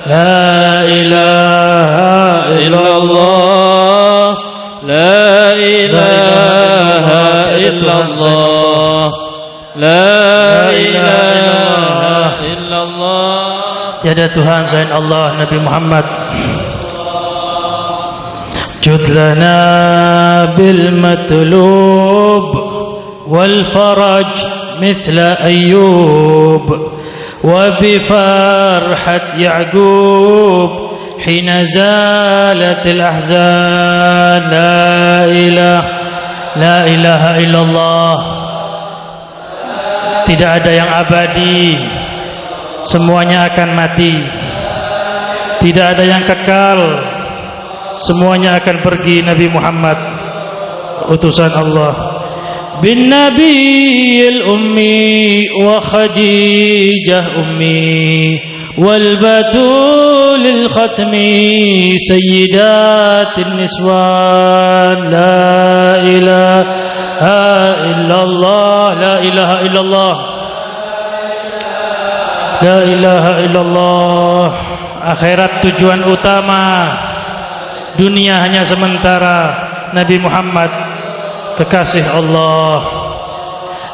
لا إله إلا الله لا إله إلا الله لا إله إلا الله. Tiada Tuhan selain Allah. Nabi Muhammad. Jud lana bil matlub wal faraj mithla Ayyub wa bi farhat Ya'qub hina zalatil ahzan. La ilaha illallah. Tidak ada yang abadi, semuanya akan mati. Tidak ada yang kekal, semuanya akan pergi. Nabi Muhammad utusan Allah. Bin Nabiyil Ummi wa Khadijah Ummi wal Batulil Khatmi Sayyidatin Niswan. La ilaha illallah. La ilaha illallah. La ilaha illallah. Akhirat tujuan utama, dunia hanya sementara. Nabi Muhammad kekasih Allah.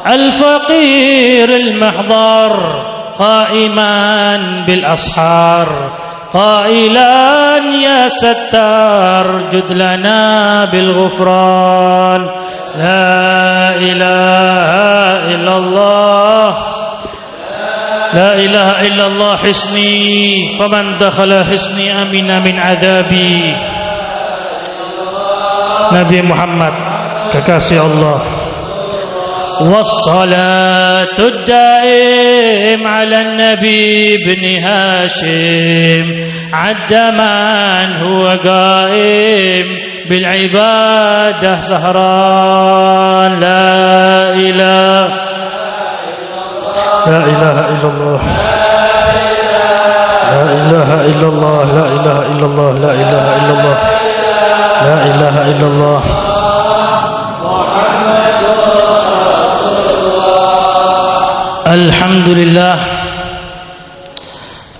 Al-Faqir al-Mahdar qa'iman bil ashar qailan ya Sattar jud lana bil ghufran. La ilaha illallah. La ilaha illallah hisni faman dakhala hisni amina min adabi. Nabi Muhammad kekasih Allah. Wassalatu daim ala nabi ibn Hashim adda man huwa qaim bil ibadah sahran. La ilaha illallah. La ilaha illallah. La ilaha illallah. La ilaha illallah. La ilaha illallah. Alhamdulillah.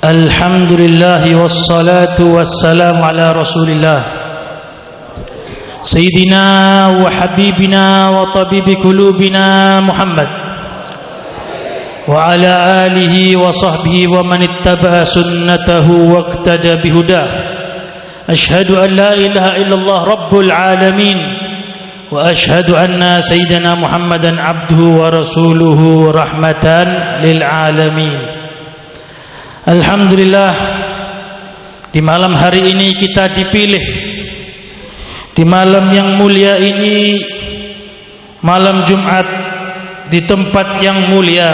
Alhamdulillah wassalatu wassalamu ala Rasulillah Sayyidina wa habibina wa tabibi qulubina Muhammad wa ala alihi wa sahbihi wa man ittaba'a sunnatahu wa iqtada bihuda. Ashhadu an la ilaha illallah rabbul alamin wa ashhadu anna sayyidina Muhammadan abduhu wa rasuluhu rahmatan lil alamin. Alhamdulillah, di malam hari ini kita dipilih, di malam yang mulia ini, malam Jumat, di tempat yang mulia,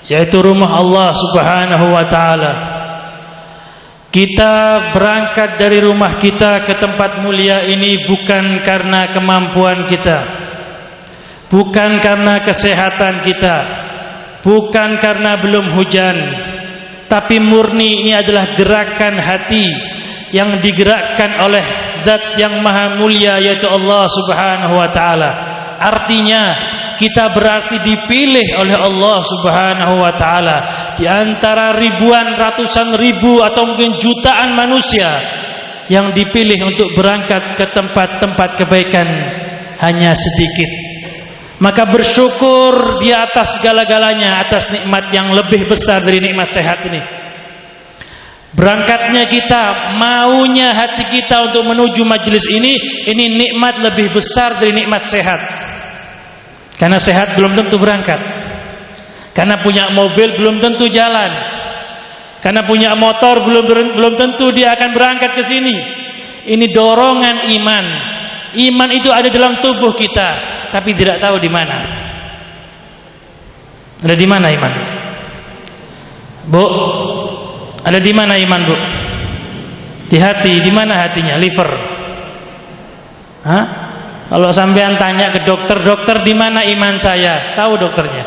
yaitu rumah Allah Subhanahu wa ta'ala. Kita berangkat dari rumah kita ke tempat mulia ini bukan karena kemampuan kita, bukan karena kesehatan kita, bukan karena belum hujan, tapi murni ini adalah gerakan hati yang digerakkan oleh Zat yang maha mulia, yaitu Allah Subhanahu wa ta'ala. Artinya kita berarti dipilih oleh Allah Subhanahu wa ta'ala di antara ribuan, ratusan ribu atau mungkin jutaan manusia yang dipilih untuk berangkat ke tempat-tempat kebaikan hanya sedikit. Maka bersyukur di atas segala-galanya, atas nikmat yang lebih besar dari nikmat sehat ini. Berangkatnya kita, maunya hati kita untuk menuju majelis ini nikmat lebih besar dari nikmat sehat. Karena sehat belum tentu berangkat, karena punya mobil belum tentu jalan, karena punya motor belum tentu dia akan berangkat ke sini. Ini dorongan iman. Iman itu ada dalam tubuh kita, tapi tidak tahu di mana. Ada di mana iman? Bu, ada di mana iman, Bu? Di hati. Di mana hatinya? Liver. Hah? Kalau sampean tanya ke dokter, dokter di mana iman saya? Tahu dokternya.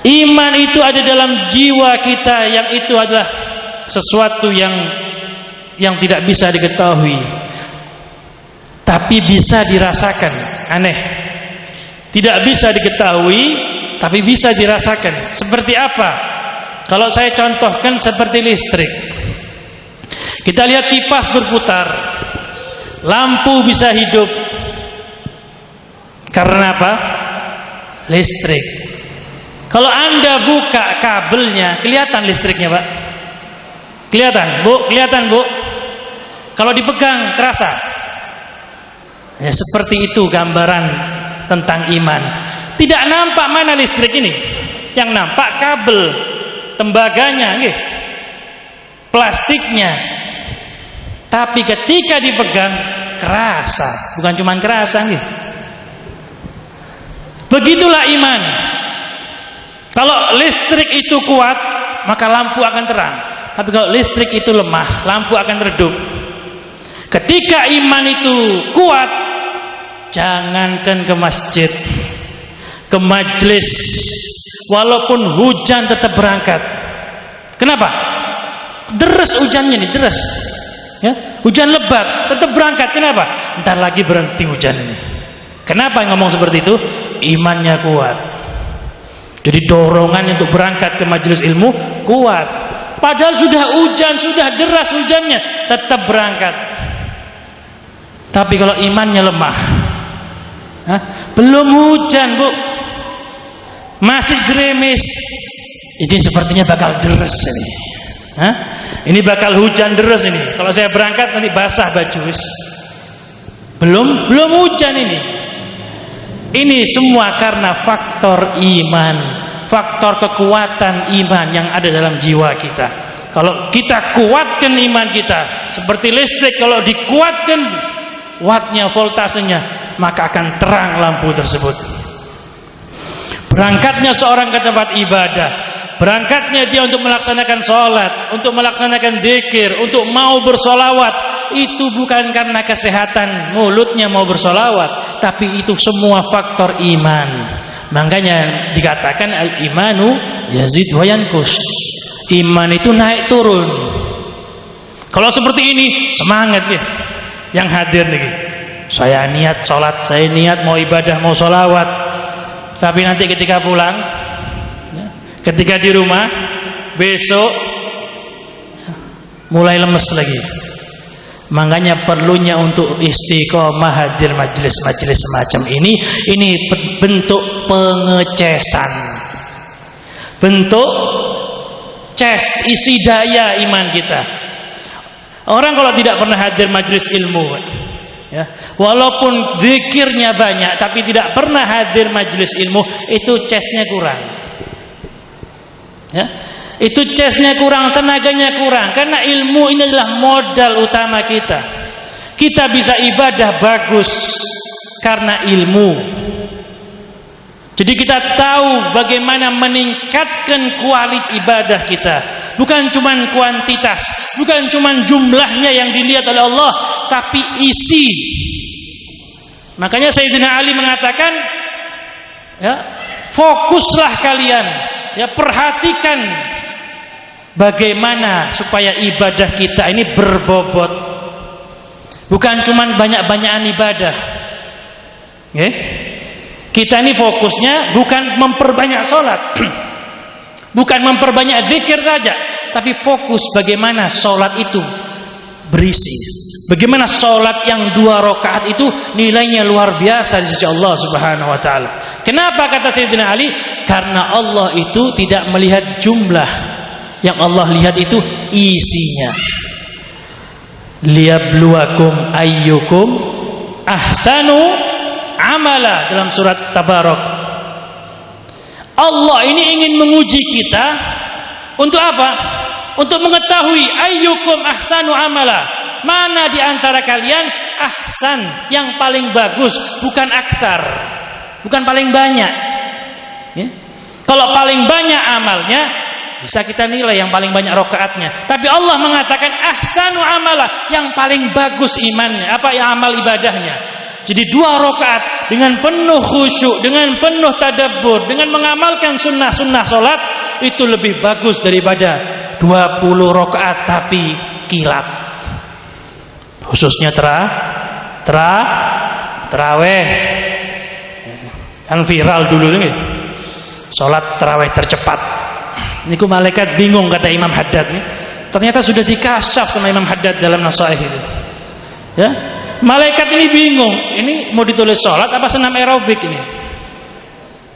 Iman itu ada dalam jiwa kita, yang itu adalah sesuatu yang tidak bisa diketahui, tapi bisa dirasakan. Aneh. Tidak bisa diketahui, tapi bisa dirasakan. Seperti apa? Kalau saya contohkan seperti listrik. Kita lihat kipas berputar, lampu bisa hidup karena apa? Listrik. Kalau Anda buka kabelnya, kelihatan listriknya, Pak? Kelihatan, Bu? Kelihatan, Bu? Kalau dipegang, kerasa. Ya, seperti itu gambaran tentang iman. Tidak nampak mana listrik ini. Yang nampak kabel, tembaganya, plastiknya. Tapi ketika dipegang, kerasa. Bukan cuma kerasa, begitulah iman. Kalau listrik itu kuat, maka lampu akan terang. Tapi kalau listrik itu lemah, lampu akan redup. Ketika iman itu kuat, jangankan ke masjid, ke majelis, walaupun hujan tetap berangkat. Kenapa? Deres hujannya nih, deres. Ya, hujan lebat, tetap berangkat. Kenapa? Ntar lagi berhenti hujan ini. Kenapa ngomong seperti itu? Imannya kuat. Jadi dorongan untuk berangkat ke majelis ilmu kuat. Padahal sudah hujan, sudah deras hujannya, tetap berangkat. Tapi kalau imannya lemah, belum hujan, Bu, masih gerimis, ini sepertinya bakal deres ini. Ini bakal hujan deras ini. Kalau saya berangkat nanti basah baju. Belum hujan ini. Ini semua karena faktor iman, faktor kekuatan iman yang ada dalam jiwa kita. Kalau kita kuatkan iman kita, seperti listrik, kalau dikuatkan wattnya, voltasenya, maka akan terang lampu tersebut. Berangkatnya seorang ke tempat ibadah, berangkatnya dia untuk melaksanakan sholat, untuk melaksanakan dzikir, untuk mau bersolawat, itu bukan karena kesehatan mulutnya mau bersolawat, tapi itu semua faktor iman. Makanya dikatakan al-imanu yazid wa yanqus. Iman itu naik turun. Kalau seperti ini semangat ya yang hadir nih. Saya niat sholat, saya niat mau ibadah, mau solawat, tapi nanti ketika pulang, ketika di rumah, besok mulai lemes lagi. Makanya perlunya untuk istiqomah hadir majelis-majelis semacam ini bentuk pengecesan, bentuk ces isi daya iman kita. Orang kalau tidak pernah hadir majelis ilmu, ya, walaupun zikirnya banyak tapi tidak pernah hadir majelis ilmu, itu cesnya kurang. Ya, itu cesnya kurang, tenaganya kurang, karena ilmu ini adalah modal utama kita. Kita bisa ibadah bagus karena ilmu. Jadi kita tahu bagaimana meningkatkan kualitas ibadah kita, bukan cuma kuantitas, bukan cuma jumlahnya yang dilihat oleh Allah, tapi isi. Makanya Sayyidina Ali mengatakan, ya, fokuslah kalian, ya, perhatikan bagaimana supaya ibadah kita ini berbobot, bukan cuma banyak-banyakan ibadah. Kita ini fokusnya bukan memperbanyak sholat, bukan memperbanyak zikir saja, tapi fokus bagaimana sholat itu berisi, bagaimana sholat yang 2 rakaat itu nilainya luar biasa di sisi Allah Subhanahu Wa Taala. Kenapa kata Sayyidina Ali? Karena Allah itu tidak melihat jumlah, yang Allah lihat itu isinya. Liyabluwakum ayyukum ahsanu amala, dalam surat Tabarak. Allah ini ingin menguji kita untuk apa? Untuk mengetahui ayyukum ahsanu amala, mana di antara kalian ahsan, yang paling bagus, bukan aktsar, bukan paling banyak. Ya? Kalau paling banyak amalnya, bisa kita nilai yang paling banyak rakaatnya. Tapi Allah mengatakan ahsanu amala, yang paling bagus imannya, apa ya, amal ibadahnya. Jadi 2 rakaat dengan penuh khusyuk, dengan penuh tadabbur, dengan mengamalkan sunnah-sunnah sholat, itu lebih bagus daripada 20 rakaat tapi kilap. Khususnya terawih, kan viral dulu nih, sholat terawih tercepat. Niku malaikat bingung, kata Imam Haddad nih. Ternyata sudah dikasyaf sama Imam Haddad dalam Nasaih itu. Ya, malaikat ini bingung. Ini mau ditulis sholat apa senam aerobik ini?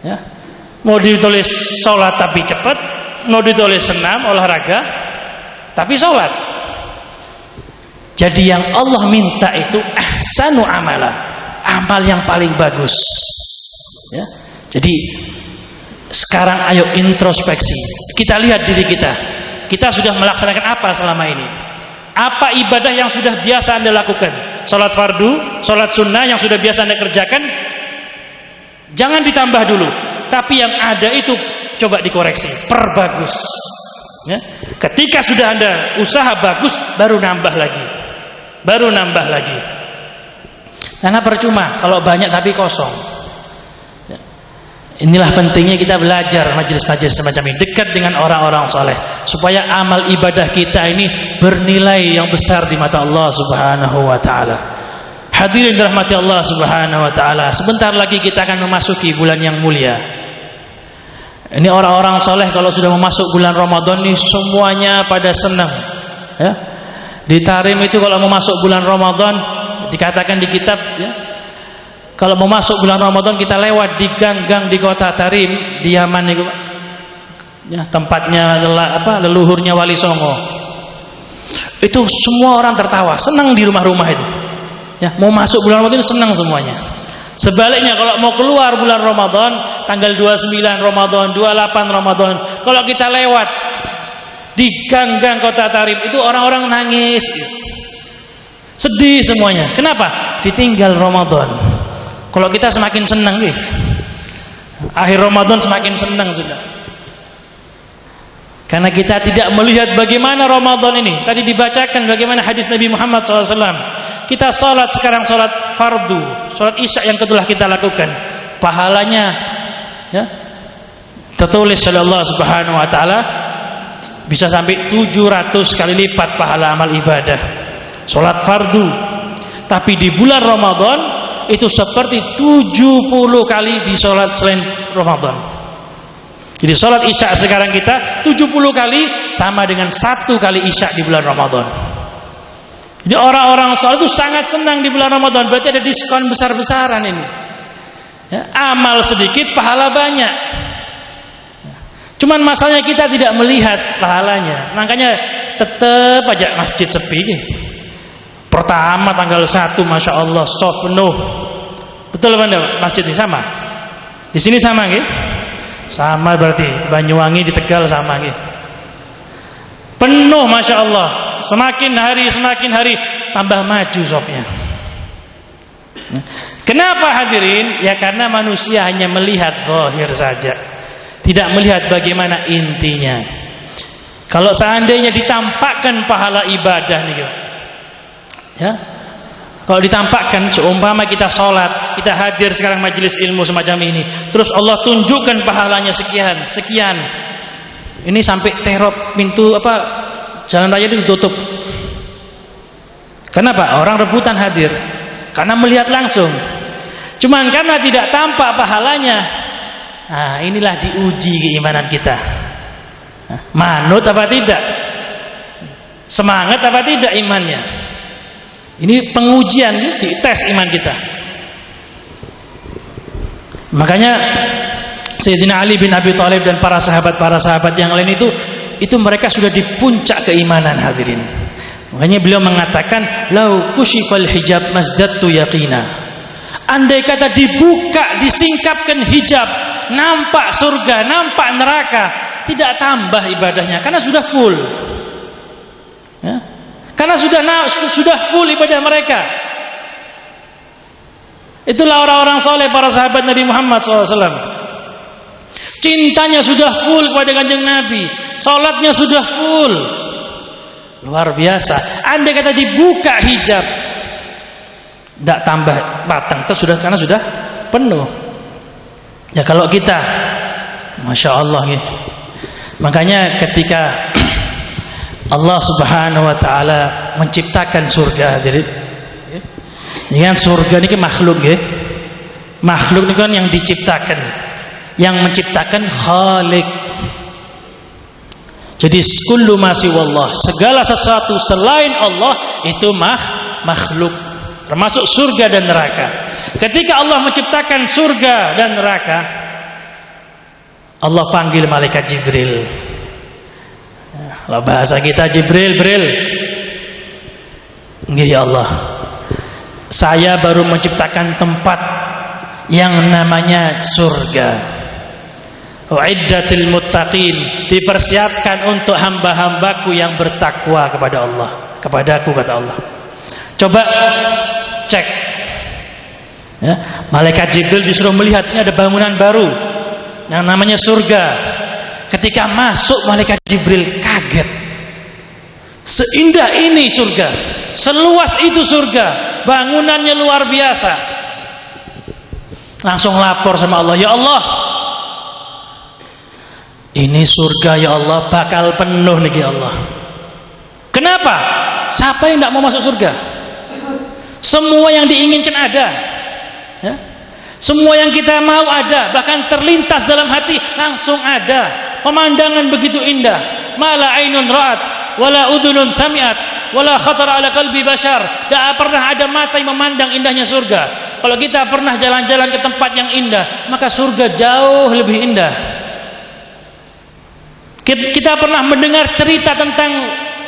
Ya, mau ditulis sholat tapi cepat, mau ditulis senam olahraga tapi sholat. Jadi yang Allah minta itu ahsanu amala, amal yang paling bagus. Ya, jadi sekarang ayo introspeksi. Kita lihat diri kita. Kita sudah melaksanakan apa selama ini? Apa ibadah yang sudah biasa Anda lakukan? Salat fardu, salat sunnah yang sudah biasa Anda kerjakan, jangan ditambah dulu. Tapi yang ada itu coba dikoreksi, perbagus. Ya. Ketika sudah Anda usaha bagus, baru nambah lagi. Baru nambah lagi. Karena percuma kalau banyak tapi kosong. Inilah pentingnya kita belajar majelis-majelis semacam ini, dekat dengan orang-orang soleh, supaya amal ibadah kita ini bernilai yang besar di mata Allah Subhanahu wa Ta'ala. Hadirin dirahmati Allah Subhanahu wa Ta'ala, sebentar lagi kita akan memasuki bulan yang mulia. Ini orang-orang soleh kalau sudah memasuk bulan Ramadan ini semuanya pada senang. Ya. Di Tarim itu kalau mau masuk bulan Ramadan, dikatakan di kitab, ya, kalau mau masuk bulan Ramadan kita lewat di gang-gang di kota Tarim di Yaman itu, ya, tempatnya leluhurnya Wali Songo. Itu semua orang tertawa, senang di rumah-rumah itu. Ya, mau masuk bulan Ramadan senang semuanya. Sebaliknya kalau mau keluar bulan Ramadan, tanggal 29 Ramadan, 28 Ramadan, kalau kita lewat di gang-gang kota Tarim itu orang-orang nangis, sedih semuanya. Kenapa? Ditinggal Ramadan. Kalau kita semakin senang nih, akhir Ramadan semakin senang sudah. Karena kita tidak melihat bagaimana Ramadan ini. Tadi dibacakan bagaimana hadis Nabi Muhammad SAW. Kita sholat sekarang, sholat fardu, sholat isya yang telah kita lakukan, pahalanya, ya, tertulis oleh Allah Subhanahu Wa Taala bisa sampai 700 kali lipat pahala amal ibadah. Sholat fardu, tapi di bulan Ramadan itu seperti 70 kali di sholat selain Ramadan. Jadi sholat isya sekarang kita 70 kali sama dengan 1 kali isya di bulan Ramadan. Jadi orang-orang sholat itu sangat senang di bulan Ramadan. Berarti ada diskon besar-besaran ini. Ya, amal sedikit, pahala banyak. Cuman masalahnya kita tidak melihat pahalanya. Makanya tetap aja masjid sepi. Pertama tanggal 1, Masya Allah, soft penuh. Betul apa masjid ini sama? Di sini sama gitu? Sama berarti. Banyuwangi, di Tegal sama gitu. Penuh, Masya Allah. Semakin hari tambah maju softnya. Kenapa hadirin? Ya karena manusia hanya melihat zahir saja, tidak melihat bagaimana intinya. Kalau seandainya ditampakkan pahala ibadah nih, ya, kalau ditampakkan seumpama kita sholat, kita hadir sekarang majelis ilmu semacam ini, terus Allah tunjukkan pahalanya sekian, ini sampai terop pintu jalan raya itu ditutup. Kenapa? Orang rebutan hadir karena melihat langsung. Cuman karena tidak tampak pahalanya, nah inilah diuji keimanan kita. Manut apa tidak? Semangat apa tidak imannya? Ini pengujian, dites iman kita. Makanya Sayyidina Ali bin Abi Thalib dan para sahabat yang lain itu mereka sudah di puncak keimanan hadirin. Makanya beliau mengatakan, lau kushifal hijab masdadtu yaqina. Andai kata dibuka, disingkapkan hijab, nampak surga, nampak neraka, tidak tambah ibadahnya karena sudah full. Ya? Karena sudah full ibadah mereka. Itulah orang-orang soleh, para sahabat Nabi Muhammad SAW. Cintanya sudah full kepada kanjeng Nabi, sholatnya sudah full, luar biasa. Andai kata dibuka hijab, tidak tambah batang, karena sudah penuh. Ya kalau kita, Masya Allah ya. Makanya ketika Allah Subhanahu Wa Taala menciptakan surga, jadi dengan surga ini makhluk ya, makhluk ini kan yang diciptakan, yang menciptakan Khalik. Jadi kullu ma siwallah, segala sesuatu selain Allah itu makhluk, termasuk surga dan neraka. Ketika Allah menciptakan surga dan neraka, Allah panggil malaikat Jibril. Kalau bahasa kita Jibril, nggih ya Allah, saya baru menciptakan tempat yang namanya surga. Uiddatil muttaqin, dipersiapkan untuk hamba-hambaku yang bertakwa kepada Allah, kepadaku, kata Allah. Coba cek ya, malaikat Jibril disuruh melihat, ini ada bangunan baru yang namanya surga. Ketika masuk, malaikat Jibril kaget. Seindah ini surga, seluas itu surga, bangunannya luar biasa. Langsung lapor sama Allah, ya Allah, ini surga ya Allah bakal penuh nih ya Allah. Kenapa? Siapa yang tidak mau masuk surga? Semua yang diinginkan ada ya? Semua yang kita mau ada, bahkan terlintas dalam hati langsung ada. Pemandangan begitu indah, mala ainun ra'at wala udhunun sami'at wala khatara ala qalbi bashar. Tidak pernah ada mata yang memandang indahnya surga. Kalau kita pernah jalan-jalan ke tempat yang indah, maka surga jauh lebih indah. Kita pernah mendengar cerita tentang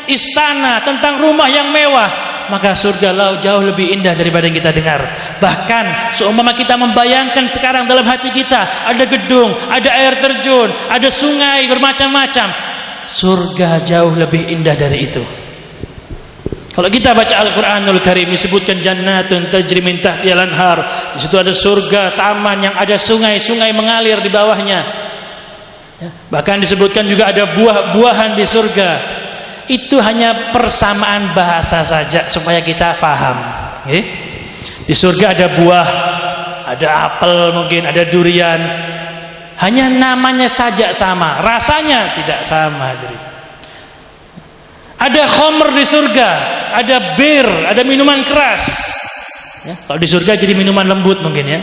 istana, tentang rumah yang mewah, maka surga jauh lebih indah daripada yang kita dengar. Bahkan seumpama kita membayangkan sekarang dalam hati kita ada gedung, ada air terjun, ada sungai bermacam-macam, surga jauh lebih indah dari itu. Kalau kita baca Al-Quranul Karim, disebutkan jannatun tajri min tahtihal anhar, di situ ada surga, taman yang ada sungai-sungai mengalir di bawahnya. Bahkan disebutkan juga ada buah-buahan di surga. Itu hanya persamaan bahasa saja supaya kita faham. Di surga ada buah, ada apel, mungkin ada durian. Hanya namanya saja sama, rasanya tidak sama. Ada khamr di surga, ada bir, ada minuman keras. Kalau di surga jadi minuman lembut mungkin ya.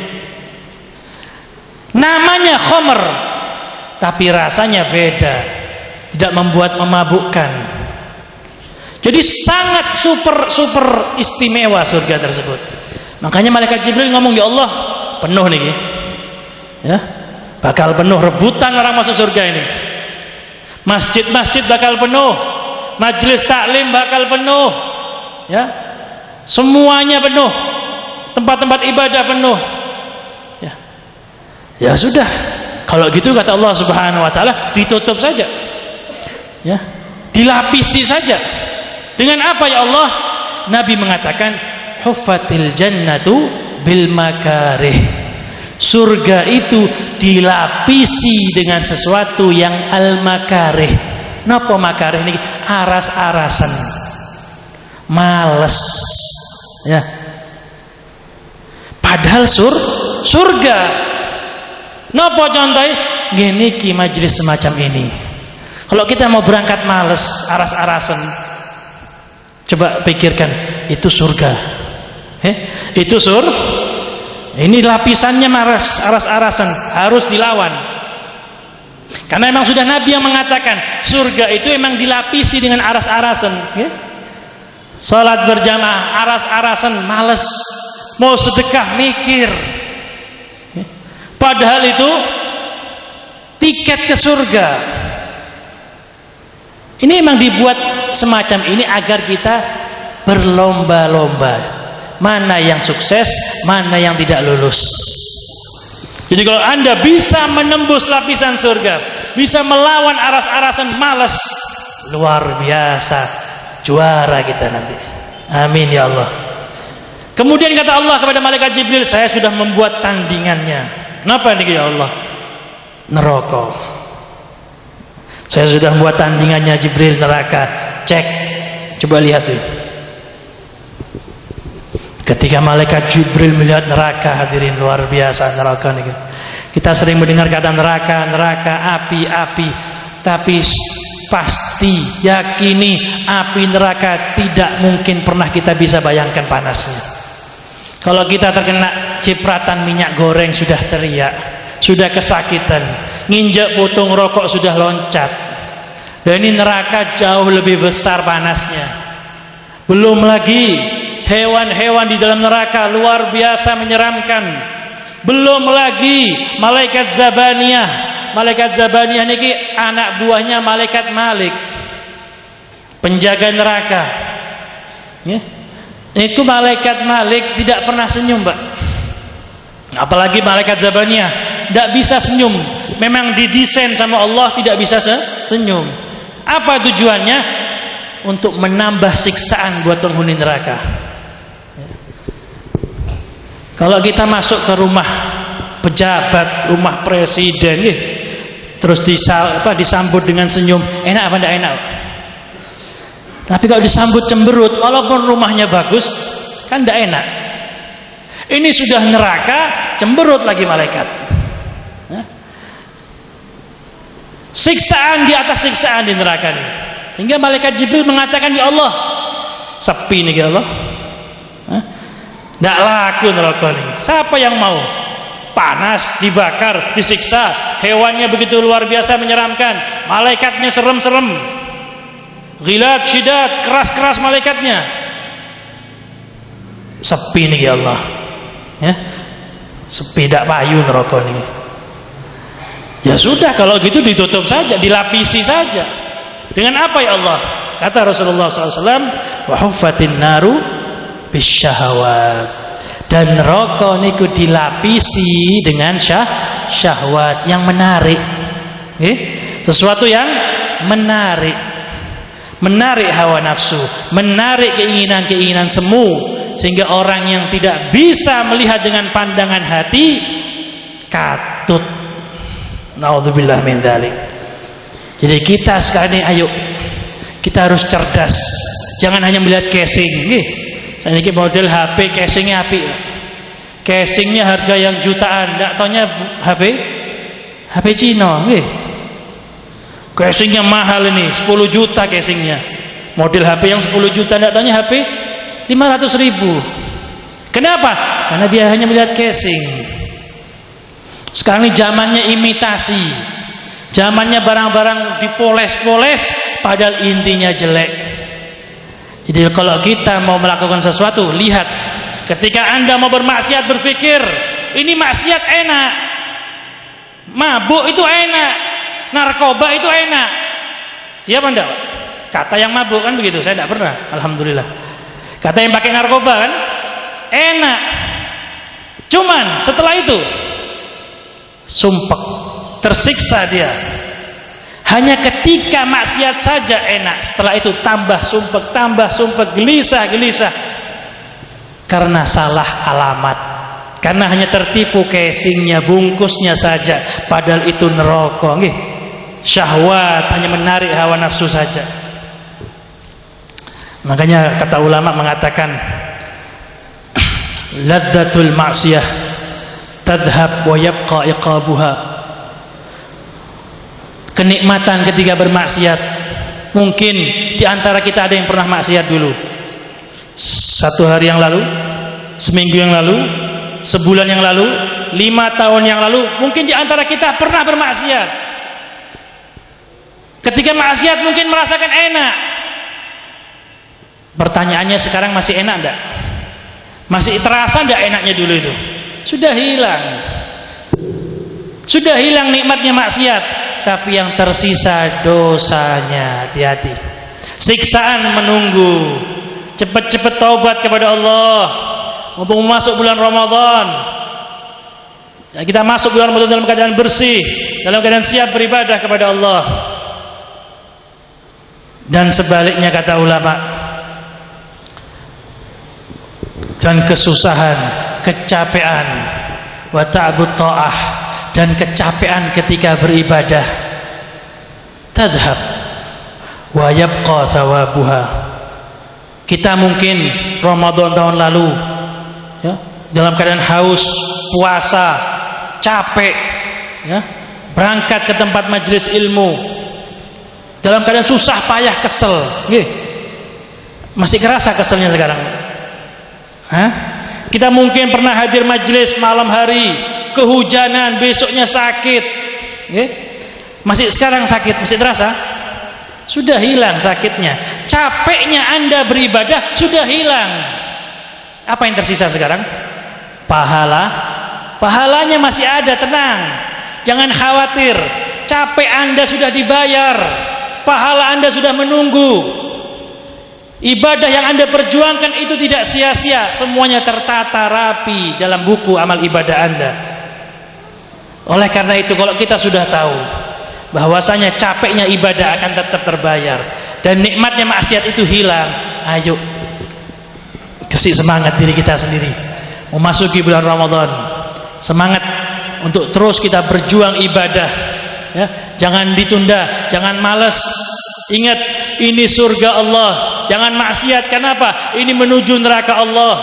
Namanya khamr, tapi rasanya beda, tidak membuat memabukkan. Jadi sangat super istimewa surga tersebut. Makanya malaikat Jibril ngomong, ya Allah, penuh nih ya, bakal penuh, rebutan orang masuk surga ini. Masjid-masjid bakal penuh, majelis taklim bakal penuh ya, semuanya penuh, tempat-tempat ibadah penuh ya. Ya sudah, kalau gitu kata Allah Subhanahu wa taala, ditutup saja. Ya, dilapisi saja. Dengan apa ya Allah? Nabi mengatakan, huffatil jannatu bil makarih. Surga itu dilapisi dengan sesuatu yang al makarih. Napa makarih niki? Aras-arasan. Males. Ya. Padahal surga. Napa contohnya? Gini ki majelis semacam ini. Kalau kita mau berangkat males, aras-arasan, coba pikirkan, itu surga. Itu ini lapisannya aras-arasan, harus dilawan. Karena memang sudah Nabi yang mengatakan surga itu memang dilapisi dengan aras-arasan. Salat berjamaah aras-arasan, males. Mau sedekah mikir. Padahal itu tiket ke surga. Ini memang dibuat semacam ini agar kita berlomba-lomba, mana yang sukses, mana yang tidak lulus. Jadi kalau Anda bisa menembus lapisan surga, bisa melawan aras-arasan malas, luar biasa, juara kita nanti. Amin ya Allah. Kemudian kata Allah kepada malaikat Jibril, saya sudah membuat tandingannya. Kenapa nih ya Allah? Neraka. Saya sudah membuat tandingannya Jibril, neraka. Cek, coba lihat tuh. Ketika malaikat Jibril melihat neraka, hadirin, luar biasa neraka nih. Kita sering mendengar kata neraka, api, tapi pasti yakini api neraka tidak mungkin pernah kita bisa bayangkan panasnya. Kalau kita terkena cipratan minyak goreng sudah teriak, sudah kesakitan, nginjak potong rokok sudah loncat. Dan ini neraka jauh lebih besar panasnya. Belum lagi hewan-hewan di dalam neraka luar biasa menyeramkan. Belum lagi malaikat Zabaniyah. Malaikat Zabaniyah niki anak buahnya malaikat Malik, penjaga neraka. Ya. Itu malaikat Malik tidak pernah senyum, Pak. Apalagi malaikat Zabaniyah tidak bisa senyum. Memang didesain sama Allah tidak bisa senyum. Apa tujuannya? Untuk menambah siksaan buat penghuni neraka. Kalau kita masuk ke rumah pejabat, rumah presiden, terus disambut dengan senyum, enak apa tidak enak? Tapi kalau disambut cemberut, walaupun rumahnya bagus, kan tidak enak. Ini sudah neraka, cemberut lagi malaikat. Siksaan di atas siksaan di neraka ini. Hingga malaikat Jibril mengatakan, ya Allah, sepi nih ya Allah. Tidak laku neraka ini. Siapa yang mau? Panas, dibakar, disiksa, hewannya begitu luar biasa menyeramkan, malaikatnya serem-serem, ghilat, syidat, keras-keras malaikatnya. Sepi nih ya Allah. Ya, sepi, tidak payu neraka ini. Ya sudah, kalau gitu ditutup saja, dilapisi saja. Dengan apa ya Allah? Kata Rasulullah SAW, wa huffatin naru bisyahawat. Dan neraka niku dilapisi dengan syahwat yang menarik. Sesuatu yang menarik. Menarik hawa nafsu, menarik keinginan-keinginan semu, sehingga orang yang tidak bisa melihat dengan pandangan hati katut. Naudzubillah min dzalik. Jadi kita sekarang ini, ayo kita harus cerdas. Jangan hanya melihat casing. Ini model HP casingnya api. Casingnya harga yang jutaan, tidak taunya HP Cina. Casingnya mahal ini, 10 juta casingnya. Model HP yang 10 juta, tidak taunya HP 500.000. Kenapa? Karena dia hanya melihat casing. Sekarang ini zamannya imitasi, zamannya barang-barang dipoles-poles padahal intinya jelek. Jadi kalau kita mau melakukan sesuatu, lihat. Ketika Anda mau bermaksiat, berpikir ini maksiat enak, mabuk itu enak, narkoba itu enak. Iya apa enggak? Kata yang mabuk kan begitu, saya tidak pernah, alhamdulillah. Kata yang pakai narkoba kan enak. Cuman setelah itu sumpek, tersiksa dia. Hanya ketika maksiat saja enak, setelah itu tambah sumpek, gelisah. Karena salah alamat, karena hanya tertipu casingnya, bungkusnya saja, padahal itu neraka. Syahwat hanya menarik hawa nafsu saja. Makanya kata ulama mengatakan, ladzatul ma'siyah tadhhab wa yabqa iqabuha. Kenikmatan ketika bermaksiat, mungkin di antara kita ada yang pernah maksiat dulu. 1 hari yang lalu, seminggu yang lalu, sebulan yang lalu, 5 tahun yang lalu, mungkin di antara kita pernah bermaksiat. Ketika maksiat mungkin merasakan enak. Pertanyaannya, sekarang masih enak enggak? Masih terasa enggak enaknya dulu itu? Sudah hilang. Sudah hilang nikmatnya maksiat, tapi yang tersisa dosanya. Hati-hati. Siksaan menunggu. Cepat-cepat taubat kepada Allah. Mumpung masuk bulan Ramadan. Ya, kita masuk bulan Ramadan dalam keadaan bersih, dalam keadaan siap beribadah kepada Allah. Dan sebaliknya kata ulama, dan kesusahan, kecapean, wa ta'bud ta'ah, dan kecapean ketika beribadah, tadhhab wa yabqa thawabuha. Kita mungkin Ramadan tahun lalu ya, dalam keadaan haus, puasa, capek ya, berangkat ke tempat majelis ilmu dalam keadaan susah payah, kesel. Masih kerasa keselnya sekarang? Kita mungkin pernah hadir majelis malam hari, kehujanan, besoknya sakit. Masih sekarang sakit, masih terasa? sudah hilang sakitnya. Capeknya Anda beribadah sudah hilang. Apa yang tersisa sekarang? Pahalanya masih ada, tenang. Jangan khawatir. Capek Anda sudah dibayar. Pahala Anda sudah menunggu. Ibadah yang Anda perjuangkan itu tidak sia-sia. Semuanya tertata rapi dalam buku amal ibadah Anda. Oleh karena itu, kalau kita sudah tahu bahwasanya capeknya ibadah akan tetap terbayar dan nikmatnya maksiat itu hilang, ayo kasih semangat diri kita sendiri memasuki bulan Ramadan. Semangat untuk terus kita berjuang ibadah, ya. Jangan ditunda, jangan malas. Ingat, ini surga Allah. Jangan maksiat. Kenapa? Ini menuju neraka Allah,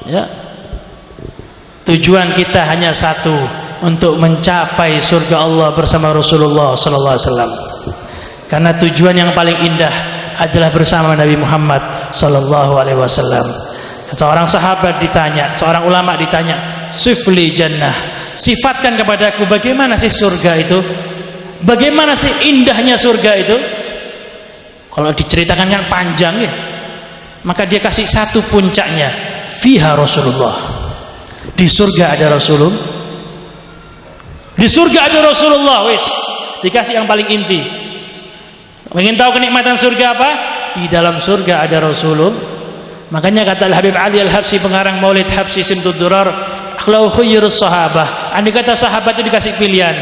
ya. Tujuan kita hanya satu, untuk mencapai surga Allah bersama Rasulullah sallallahu alaihi wasallam. Karena tujuan yang paling indah adalah bersama Nabi Muhammad sallallahu alaihi wasallam. Seorang sahabat ditanya, seorang ulama ditanya, "Sifli jannah." Sifatkan kepadaku bagaimana sih surga itu? Bagaimana sih indahnya surga itu? Kalau diceritakan kan panjang ya. Maka dia kasih satu puncaknya, fiha Rasulullah. Di surga ada Rasulullah. Di surga ada Rasulullah, wis. Dikasih yang paling inti. Ingin tahu kenikmatan surga apa? Di dalam surga ada Rasulullah. Makanya kata Al-Habib Ali Al-Habsyi, pengarang Maulid Habsyi Simtud Durar, akhlau khairus sahabah. Andai kata sahabat itu dikasih pilihan,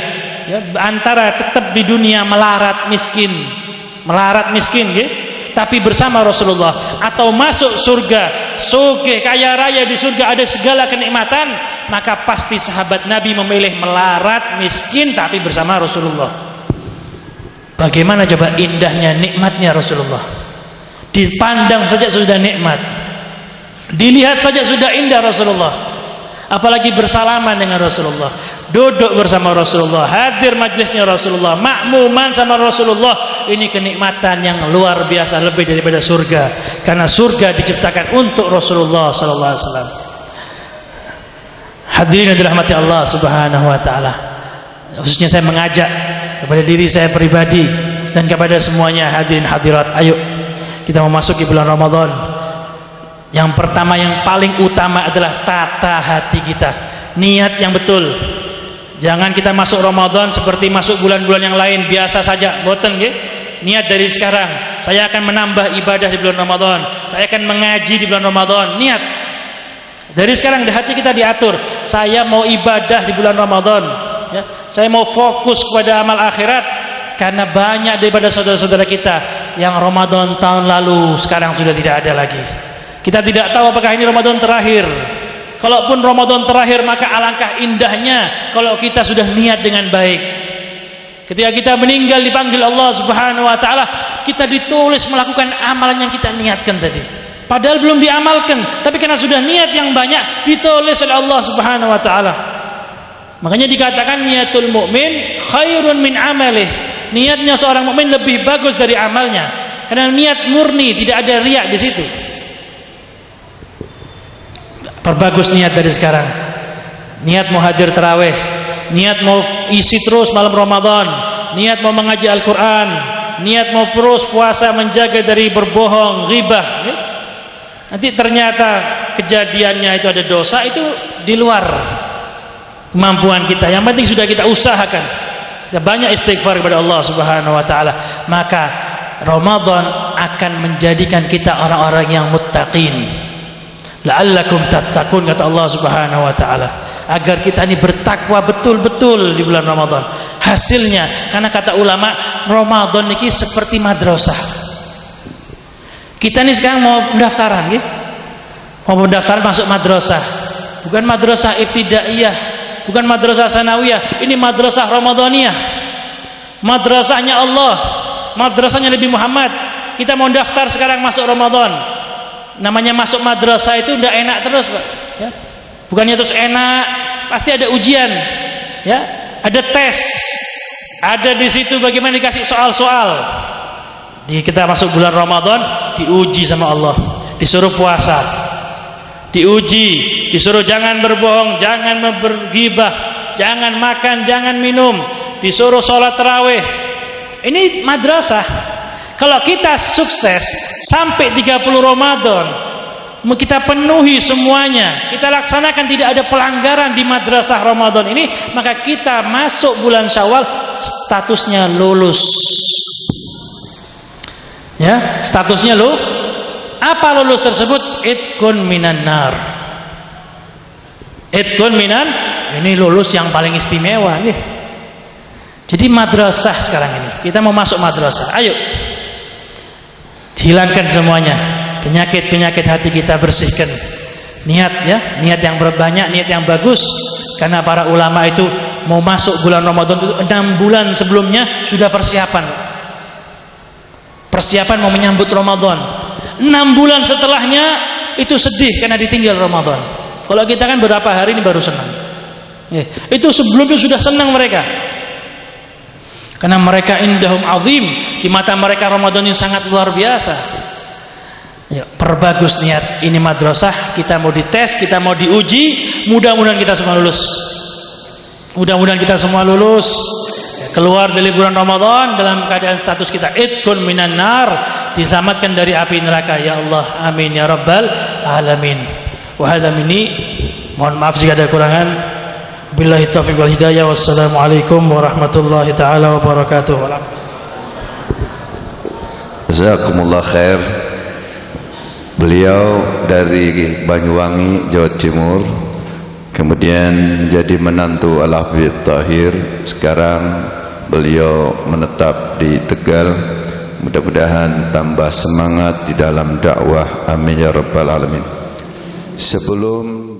ya, antara tetap di dunia melarat miskin, gitu, tapi bersama Rasulullah, atau masuk surga sugih kaya raya, di surga ada segala kenikmatan, maka pasti sahabat Nabi memilih melarat miskin tapi bersama Rasulullah. Bagaimana coba indahnya nikmatnya Rasulullah. Dipandang saja sudah nikmat, dilihat saja sudah indah Rasulullah. Apalagi bersalaman dengan Rasulullah, duduk bersama Rasulullah, hadir majelisnya Rasulullah, makmuman sama Rasulullah. Ini kenikmatan yang luar biasa, lebih daripada surga. Karena surga diciptakan untuk Rasulullah sallallahu alaihi wasallam. Hadirin yang dirahmati Allah Subhanahu wa taala. Khususnya saya mengajak kepada diri saya pribadi dan kepada semuanya hadirin hadirat, ayo kita memasuki bulan Ramadan. Yang pertama, yang paling utama adalah tata hati kita, niat yang betul. Jangan kita masuk Ramadan seperti masuk bulan-bulan yang lain, biasa saja, boten nggih. Niat dari sekarang, saya akan menambah ibadah di bulan Ramadan, saya akan mengaji di bulan Ramadan. Niat dari sekarang, di hati kita diatur, saya mau ibadah di bulan Ramadan, ya. Saya mau fokus kepada amal akhirat. Karena banyak daripada saudara-saudara kita yang Ramadan tahun lalu sekarang sudah tidak ada lagi. Kita tidak tahu apakah ini Ramadan terakhir. Kalaupun Ramadan terakhir, maka alangkah indahnya kalau kita sudah niat dengan baik. Ketika kita meninggal dipanggil Allah Subhanahu wa taala, kita ditulis melakukan amalan yang kita niatkan tadi. Padahal belum diamalkan, tapi karena sudah niat yang banyak, ditulis oleh Allah Subhanahu wa taala. Makanya dikatakan niatul mukmin khairun min amalih. Niatnya seorang mukmin lebih bagus dari amalnya. Karena niat murni, tidak ada riya di situ. Perbagus niat dari sekarang. Niat mau hadir tarawih, niat mau isi terus malam Ramadan, niat mau mengaji Al-Quran, niat mau terus puasa, menjaga dari berbohong, ghibah. Nanti ternyata kejadiannya itu ada dosa, itu di luar kemampuan kita. Yang penting sudah kita usahakan. Kita banyak istighfar kepada Allah Subhanahu wa taala, maka Ramadan akan menjadikan kita orang-orang yang muttaqin. La'allakum tattaqun, kata Allah Subhanahu wa taala, agar kita ini bertakwa betul-betul di bulan Ramadan. Hasilnya, karena kata ulama, Ramadan ini seperti madrasah. Kita ini sekarang mau pendaftaran, gitu. Mau pendaftaran masuk madrasah. Bukan madrasah ibtidaiyah, bukan madrasah sanawiyah, ini madrasah Ramadaniyah. Madrasahnya Allah, madrasahnya Nabi Muhammad. Kita mau daftar sekarang masuk Ramadan. Namanya masuk madrasah itu tidak enak terus, Pak, ya. Bukannya terus enak, pasti ada ujian, ya. Ada tes, ada di situ bagaimana dikasih soal-soal. Kita masuk bulan Ramadan, diuji sama Allah, disuruh puasa, diuji, disuruh jangan berbohong, jangan bergibah, jangan makan, jangan minum, disuruh sholat tarawih. Ini madrasah. Kalau kita sukses sampai 30 Ramadan, kita penuhi semuanya, kita laksanakan, tidak ada pelanggaran di madrasah Ramadan ini, maka kita masuk bulan Syawal statusnya lulus. Ya, statusnya apa lulus tersebut? Itqun minan nar. Itqun minan, ini lulus yang paling istimewa nih. Jadi madrasah sekarang ini, kita mau masuk madrasah. Ayo, hilangkan semuanya. Penyakit-penyakit hati kita bersihkan. Niat ya, niat yang berbanyak, niat yang bagus. Karena para ulama itu mau masuk bulan Ramadan itu 6 bulan sebelumnya sudah persiapan. Persiapan mau menyambut Ramadan. 6 bulan setelahnya itu sedih karena ditinggal Ramadan. Kalau kita kan berapa hari ini baru senang. Itu sebelumnya sudah senang mereka. Karena mereka indahum azim, di mata mereka Ramadan ini sangat luar biasa. Ya, perbagus niat. Ini madrasah, kita mau dites, kita mau diuji, mudah-mudahan kita semua lulus. Mudah-mudahan kita semua lulus. Keluar dari bulan Ramadan dalam keadaan status kita itqun minan nar, diselamatkan dari api neraka. Ya Allah, amin ya rabbal alamin. Wa hadza minni, mohon maaf jika ada kekurangan. Billahi taufiq wal hidayah. Wassalamualaikum warahmatullahi taala wabarakatuh. Jazakumullah khair. Beliau dari Banyuwangi, Jawa Timur, kemudian jadi menantu Al-Habib Tahir. Sekarang beliau menetap di Tegal. Mudah-mudahan tambah semangat di dalam dakwah. Amin ya rabbal alamin. Sebelum